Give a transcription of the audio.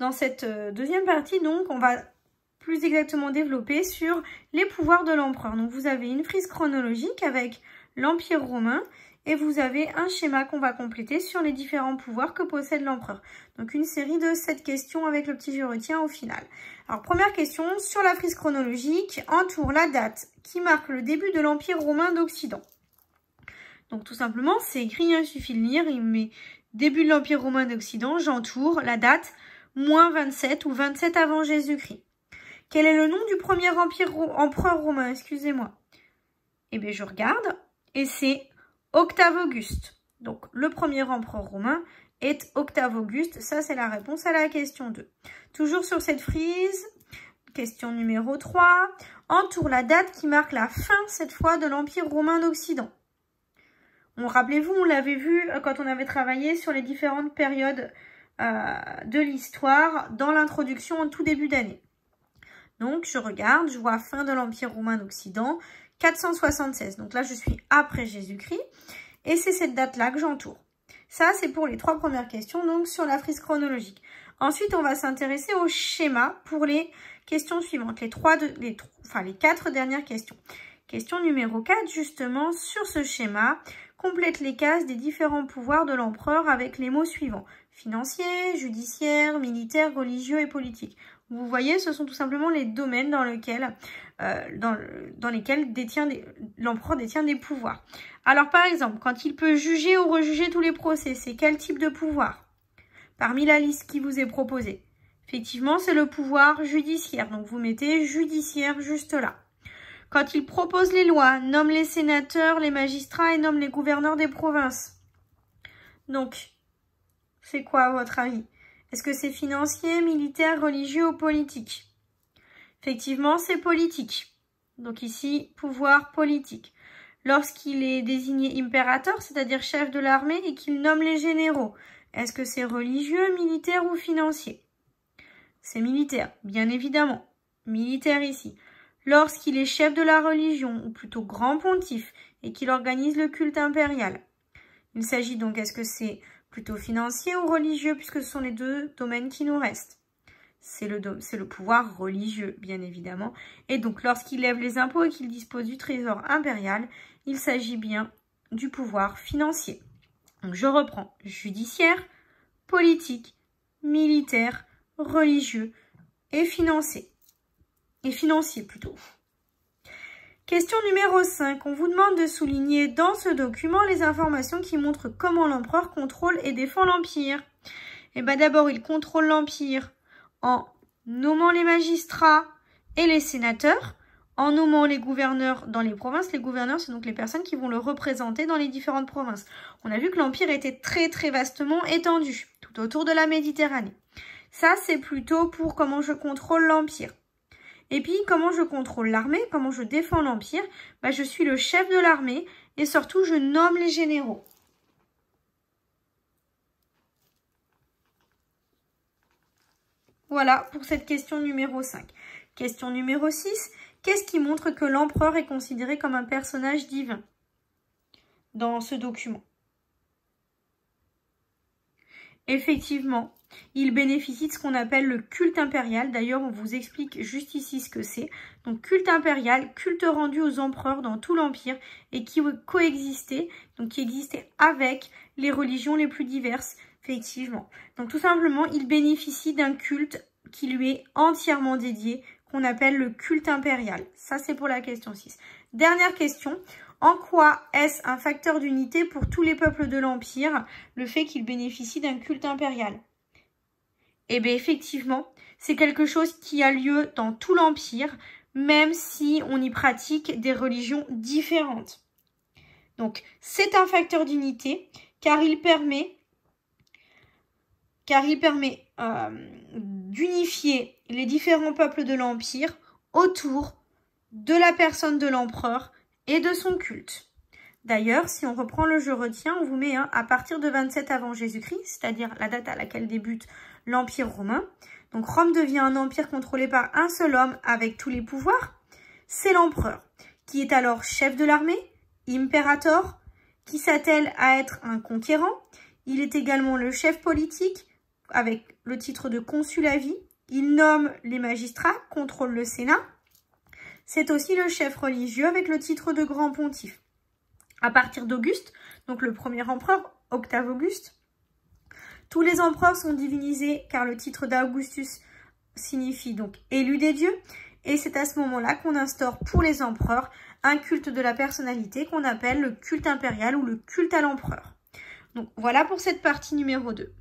Dans cette deuxième partie, donc, on va plus exactement développer sur les pouvoirs de l'empereur. Donc, vous avez une frise chronologique avec l'Empire romain et vous avez un schéma qu'on va compléter sur les différents pouvoirs que possède l'empereur. Donc, une série de 7 questions avec le petit je retiens au final. Alors, première question, sur la frise chronologique, entoure la date qui marque le début de l'Empire romain d'Occident. Donc, tout simplement, c'est écrit, il suffit de lire, il met début de l'Empire romain d'Occident, j'entoure la date moins 27 ou 27 avant Jésus-Christ. Quel est le nom du premier empereur romain, excusez-moi? Eh bien, je regarde, et c'est Octave Auguste. Donc, le premier empereur romain est Octave Auguste. Ça, c'est la réponse à la question 2. Toujours sur cette frise, question numéro 3. Entoure la date qui marque la fin, cette fois, de l'Empire romain d'Occident. Bon, rappelez-vous, on l'avait vu quand on avait travaillé sur les différentes périodes de l'histoire dans l'introduction en tout début d'année. Donc, je regarde, je vois fin de l'Empire romain d'Occident, 476. Donc là, je suis après Jésus-Christ. Et c'est cette date-là que j'entoure. Ça, c'est pour les 3 premières questions, donc sur la frise chronologique. Ensuite, on va s'intéresser au schéma pour les questions suivantes. Les 4 dernières questions. Question numéro 4, justement, sur ce schéma, complète les cases des différents pouvoirs de l'empereur avec les mots suivants. Financier, judiciaire, militaire, religieux et politique. Vous voyez, ce sont tout simplement les domaines dans lesquels l'empereur détient des pouvoirs. Alors, par exemple, quand il peut juger ou rejuger tous les procès, c'est quel type de pouvoir? Parmi la liste qui vous est proposée. Effectivement, c'est le pouvoir judiciaire. Donc, vous mettez judiciaire juste là. Quand il propose les lois, nomme les sénateurs, les magistrats et nomme les gouverneurs des provinces. Donc, c'est quoi à votre avis? Est-ce que c'est financier, militaire, religieux ou politique? Effectivement, c'est politique. Donc ici, pouvoir politique. Lorsqu'il est désigné impérateur, c'est-à-dire chef de l'armée, et qu'il nomme les généraux, est-ce que c'est religieux, militaire ou financier? C'est militaire, bien évidemment. Militaire ici. Lorsqu'il est chef de la religion, ou plutôt grand pontife, et qu'il organise le culte impérial. Il s'agit donc, est-ce que c'est plutôt financier ou religieux, puisque ce sont les 2 domaines qui nous restent? C'est le pouvoir religieux, bien évidemment. Et donc, lorsqu'il lève les impôts et qu'il dispose du trésor impérial, il s'agit bien du pouvoir financier. Donc, je reprends. Judiciaire, politique, militaire, religieux et financier. Et financier, plutôt. Question numéro 5. On vous demande de souligner dans ce document les informations qui montrent comment l'empereur contrôle et défend l'empire. Et bien d'abord, il contrôle l'empire en nommant les magistrats et les sénateurs, en nommant les gouverneurs dans les provinces. Les gouverneurs, c'est donc les personnes qui vont le représenter dans les différentes provinces. On a vu que l'empire était très très vastement étendu, tout autour de la Méditerranée. Ça, c'est plutôt pour comment je contrôle l'empire. Et puis, comment je contrôle l'armée, comment je défends l'empire, bah, je suis le chef de l'armée et surtout, je nomme les généraux. Voilà pour cette question numéro 5. Question numéro 6. Qu'est-ce qui montre que l'empereur est considéré comme un personnage divin dans ce document? Effectivement, il bénéficie de ce qu'on appelle le culte impérial. D'ailleurs, on vous explique juste ici ce que c'est. Donc, culte impérial, culte rendu aux empereurs dans tout l'Empire et qui coexistait, donc qui existait avec les religions les plus diverses, effectivement. Donc, tout simplement, il bénéficie d'un culte qui lui est entièrement dédié, qu'on appelle le culte impérial. Ça, c'est pour la question 6. Dernière question. En quoi est-ce un facteur d'unité pour tous les peuples de l'Empire, le fait qu'il bénéficie d'un culte impérial? Eh bien, effectivement, c'est quelque chose qui a lieu dans tout l'Empire, même si on y pratique des religions différentes. Donc, c'est un facteur d'unité, car il permet d'unifier les différents peuples de l'Empire autour de la personne de l'empereur et de son culte. D'ailleurs, si on reprend le je retiens, on vous met à partir de 27 avant Jésus-Christ, c'est-à-dire la date à laquelle débute l'Empire romain. Donc Rome devient un empire contrôlé par un seul homme avec tous les pouvoirs. C'est l'empereur, qui est alors chef de l'armée, impérator, qui s'attelle à être un conquérant. Il est également le chef politique, avec le titre de consul à vie. Il nomme les magistrats, contrôle le Sénat. C'est aussi le chef religieux avec le titre de grand pontife. À partir d'Auguste, donc le premier empereur, Octave Auguste, tous les empereurs sont divinisés car le titre d'Augustus signifie donc élu des dieux. Et c'est à ce moment-là qu'on instaure pour les empereurs un culte de la personnalité qu'on appelle le culte impérial ou le culte à l'empereur. Donc voilà pour cette partie numéro 2.